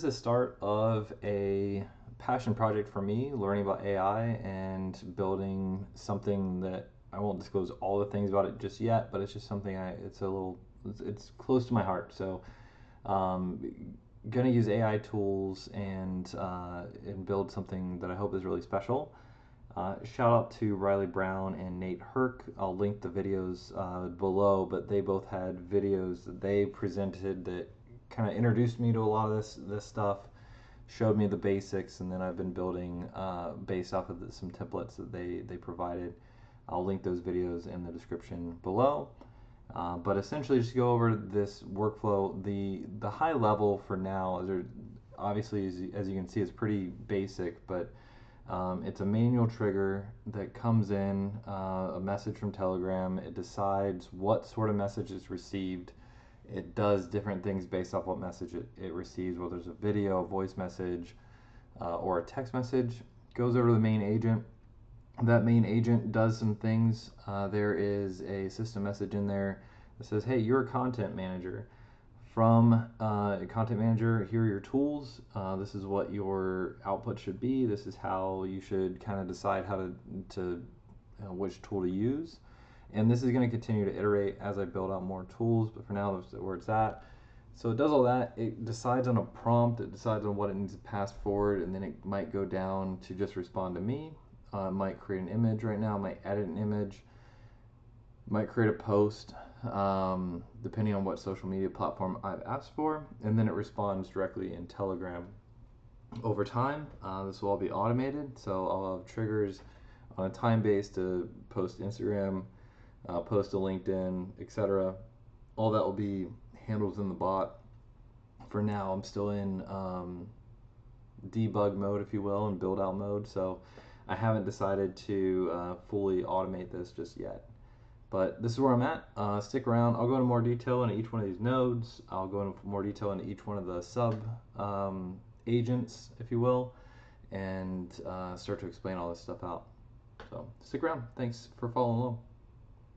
This is the start of a passion project for me, learning about AI and building something that I won't disclose all the things about it just yet, but it's just something it's close to my heart. So, um, gonna use AI tools and build something that I hope is really special. Shout out to Riley Brown and Nate Herc. I'll link the videos below, but they both had videos that they presented that kind of introduced me to a lot of this stuff, showed me the basics, and then I've been building based off of some templates that they provided. I'll link those videos in the description below. But essentially, just go over this workflow. The high level for now is obviously, as you can see, it's pretty basic, but it's a manual trigger that comes in a message from Telegram. It decides what sort of message is received. It does different things based off what message it receives, whether it's a video, a voice message, or a text message. Goes over to the main agent. That main agent does some things. There is a system message in there that says, hey, you're a content manager. From a content manager, here are your tools. This is what your output should be. This is how you should kind of decide how to which tool to use. And this is going to continue to iterate as I build out more tools, but for now, that's where it's at. So it does all that. It decides on a prompt. It decides on what it needs to pass forward, and then it might go down to just respond to me. It might create an image right now. It might edit an image. Might create a post, depending on what social media platform I've asked for, and then it responds directly in Telegram. Over time, this will all be automated, so I'll have triggers on a time base to post to Instagram, post to LinkedIn, etc. All that will be handled in the bot. For now, I'm still in debug mode, if you will, and build out mode, so I haven't decided to fully automate this just yet. But this is where I'm at. Stick around. I'll go into more detail into each one of these nodes. I'll go into more detail into each one of the sub agents, if you will, and start to explain all this stuff out. So stick around. Thanks for following along.